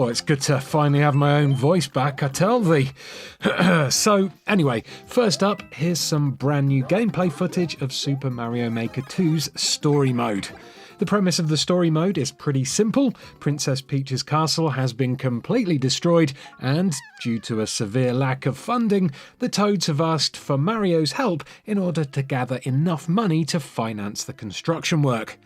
it's good to finally have my own voice back, I tell thee. So, anyway, first up, here's some brand new gameplay footage of Super Mario Maker 2's Story Mode. The premise of the story mode is pretty simple. Princess Peach's castle has been completely destroyed, and due to a severe lack of funding, the Toads have asked for Mario's help in order to gather enough money to finance the construction work.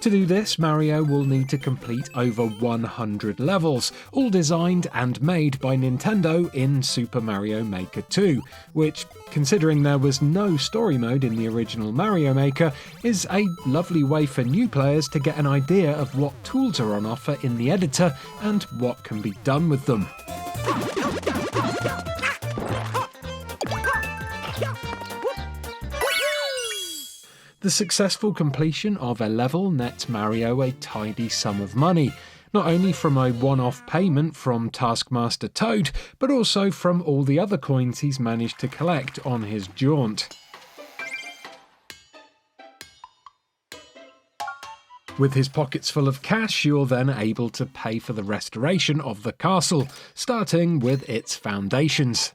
To do this, Mario will need to complete over 100 levels, all designed and made by Nintendo in Super Mario Maker 2, which, considering there was no story mode in the original Mario Maker, is a lovely way for new players to get an idea of what tools are on offer in the editor and what can be done with them. The successful completion of a level nets Mario a tidy sum of money, not only from a one-off payment from Taskmaster Toad, but also from all the other coins he's managed to collect on his jaunt. With his pockets full of cash, you're then able to pay for the restoration of the castle, starting with its foundations.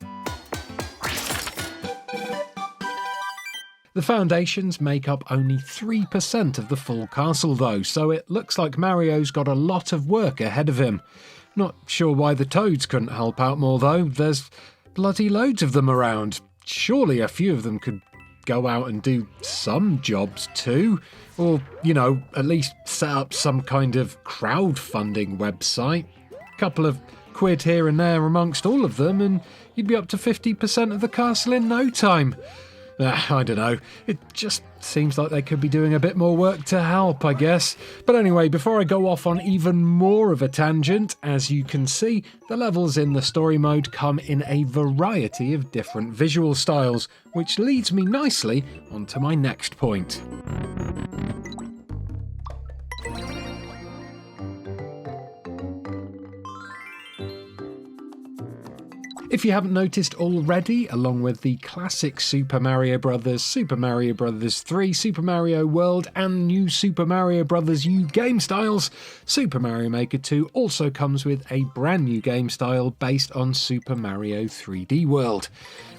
The foundations make up only 3% of the full castle though, so it looks like Mario's got a lot of work ahead of him. Not sure why the Toads couldn't help out more though, there's bloody loads of them around. Surely a few of them could go out and do some jobs too, or, at least set up some kind of crowdfunding website. A couple of quid here and there amongst all of them and you'd be up to 50% of the castle in no time. I don't know, it just seems like they could be doing a bit more work to help, I guess. But anyway, before I go off on even more of a tangent, as you can see, the levels in the story mode come in a variety of different visual styles, which leads me nicely onto my next point. If you haven't noticed already, along with the classic Super Mario Bros., Super Mario Bros. 3, Super Mario World and new Super Mario Bros. U game styles, Super Mario Maker 2 also comes with a brand new game style based on Super Mario 3D World.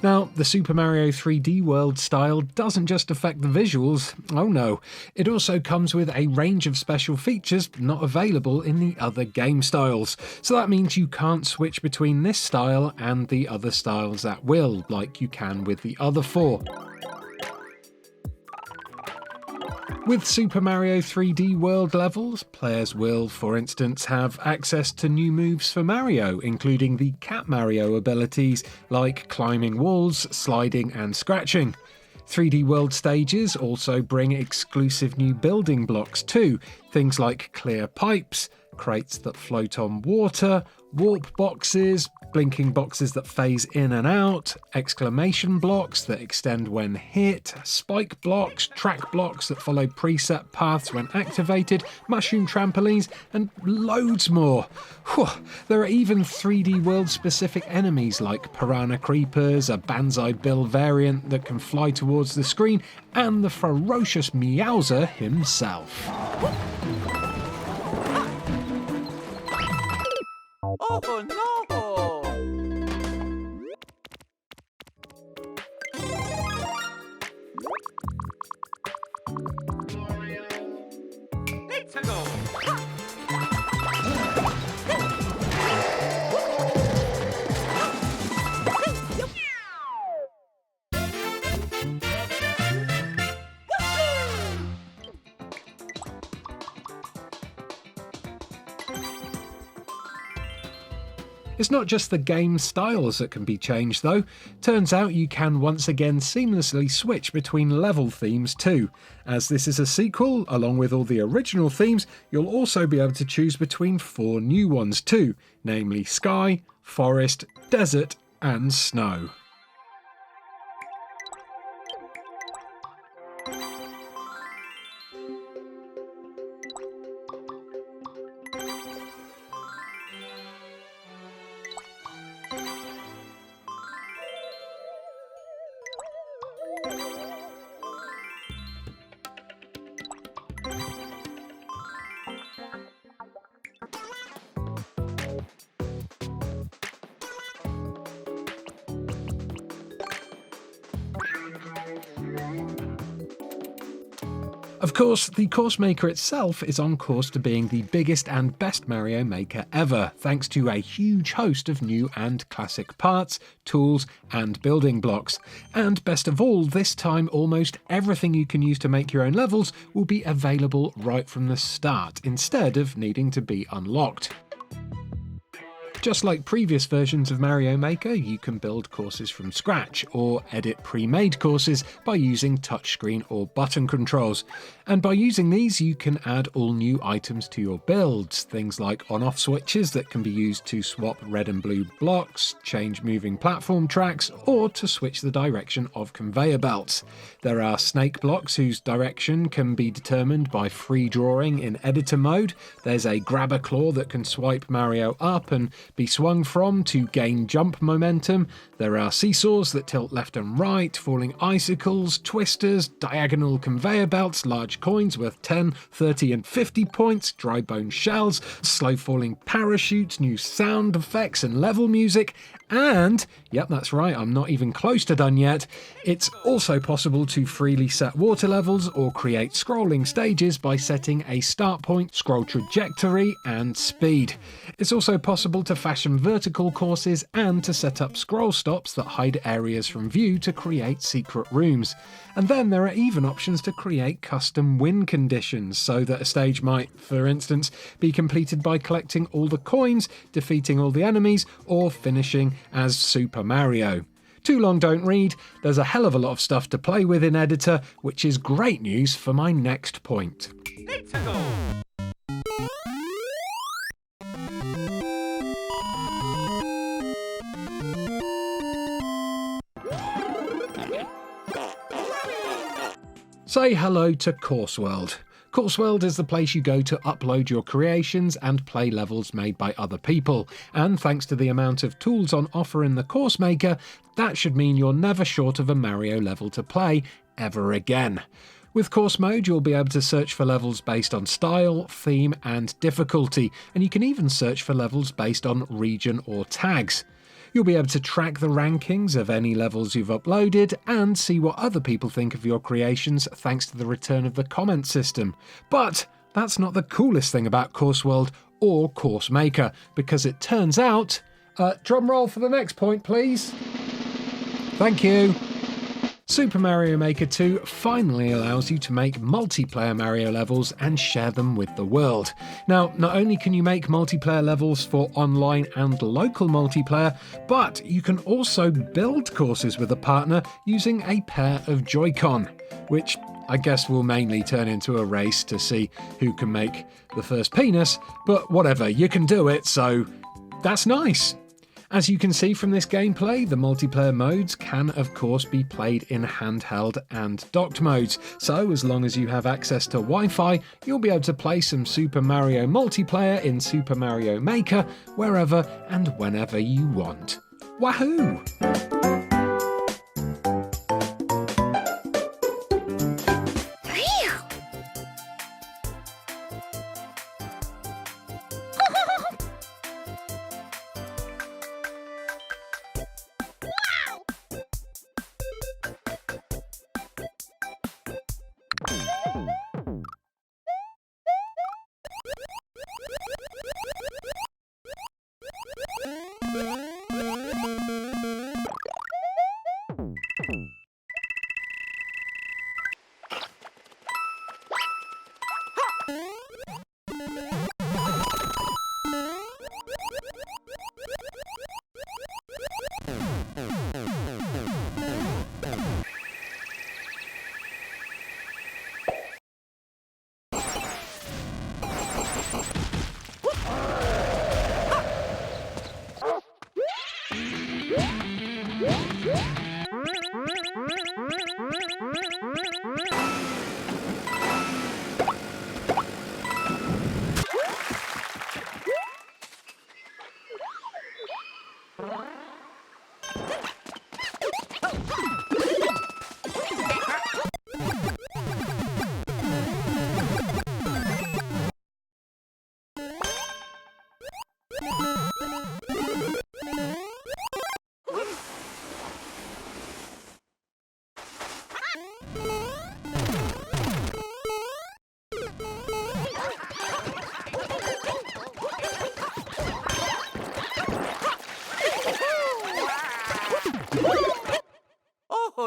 Now, the Super Mario 3D World style doesn't just affect the visuals, oh no, it also comes with a range of special features not available in the other game styles. So that means you can't switch between this style and the other styles at will, like you can with the other four. With Super Mario 3D World levels, players will, for instance, have access to new moves for Mario, including the Cat Mario abilities like climbing walls, sliding and scratching. 3D World stages also bring exclusive new building blocks too, things like clear pipes, crates that float on water, warp boxes, blinking boxes that phase in and out, exclamation blocks that extend when hit, spike blocks, track blocks that follow preset paths when activated, mushroom trampolines, and loads more. Whew. There are even 3D World specific enemies like piranha creepers, a Banzai Bill variant that can fly towards the screen, and the ferocious Meowser himself. Oh no! Let's go! It's not just the game styles that can be changed though. Turns out you can once again seamlessly switch between level themes too. As this is a sequel, along with all the original themes, you'll also be able to choose between 4 new ones too, namely Sky, Forest, Desert and Snow. Of course, the Course Maker itself is on course to being the biggest and best Mario Maker ever, thanks to a huge host of new and classic parts, tools, and building blocks. And best of all, this time almost everything you can use to make your own levels will be available right from the start, instead of needing to be unlocked. Just like previous versions of Mario Maker, you can build courses from scratch or edit pre-made courses by using touchscreen or button controls. And by using these, you can add all new items to your builds, things like on-off switches that can be used to swap red and blue blocks, change moving platform tracks, or to switch the direction of conveyor belts. There are snake blocks whose direction can be determined by free drawing in editor mode. There's a grabber claw that can swipe Mario up and be swung from to gain jump momentum. There are seesaws that tilt left and right, falling icicles, twisters, diagonal conveyor belts, large coins worth 10, 30 and 50 points, dry bone shells, slow falling parachutes, new sound effects and level music, and, yep, that's right, I'm not even close to done yet, it's also possible to freely set water levels or create scrolling stages by setting a start point, scroll trajectory, and speed. It's also possible to fashion vertical courses and to set up scroll stops that hide areas from view to create secret rooms. And then there are even options to create custom win conditions, so that a stage might, for instance, be completed by collecting all the coins, defeating all the enemies, or finishing as Super Mario. Too long don't read, there's a hell of a lot of stuff to play with in Editor, which is great news for my next point. Let's go. Say hello to Course World. Course World is the place you go to upload your creations and play levels made by other people, and thanks to the amount of tools on offer in the Course Maker, that should mean you're never short of a Mario level to play, ever again. With Course Mode, you'll be able to search for levels based on style, theme, and difficulty, and you can even search for levels based on region or tags. You'll be able to track the rankings of any levels you've uploaded and see what other people think of your creations thanks to the return of the comment system. But that's not the coolest thing about Course World or Course Maker, because it turns out... drum roll for the next point, please. Thank you. Super Mario Maker 2 finally allows you to make multiplayer Mario levels and share them with the world. Now, not only can you make multiplayer levels for online and local multiplayer, but you can also build courses with a partner using a pair of Joy-Con, which I guess will mainly turn into a race to see who can make the first penis, but whatever, you can do it, so that's nice. As you can see from this gameplay, the multiplayer modes can of course be played in handheld and docked modes, so as long as you have access to Wi-Fi, you'll be able to play some Super Mario multiplayer in Super Mario Maker wherever and whenever you want. Wahoo!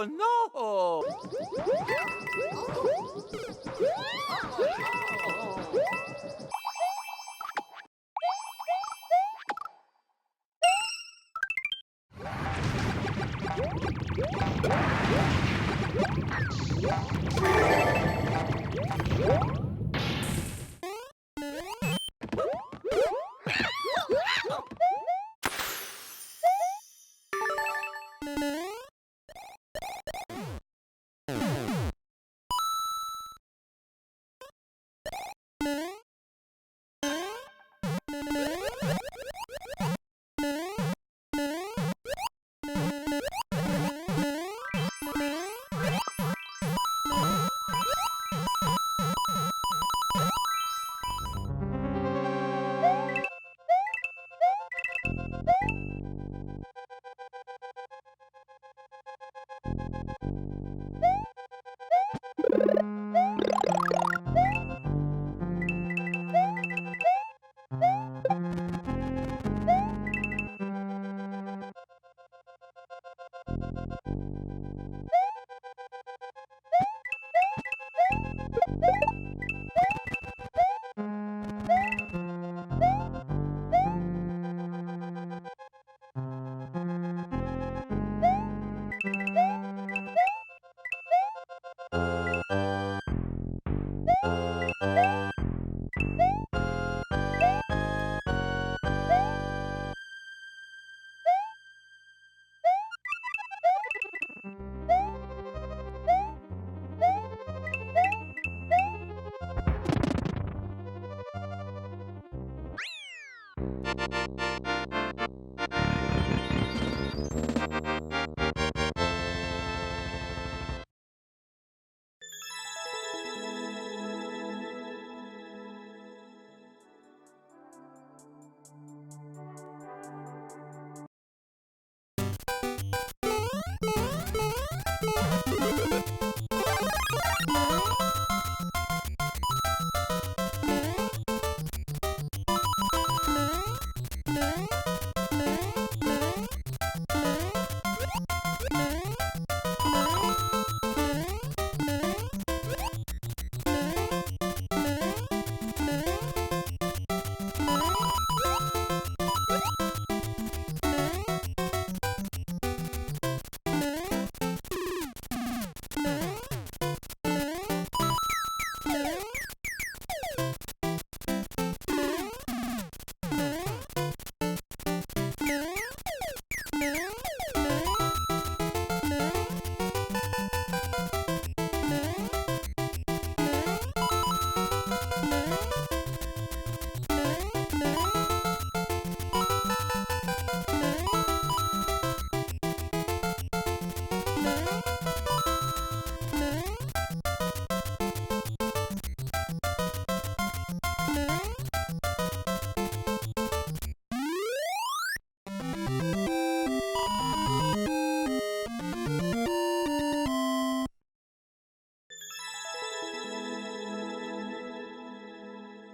Oh no!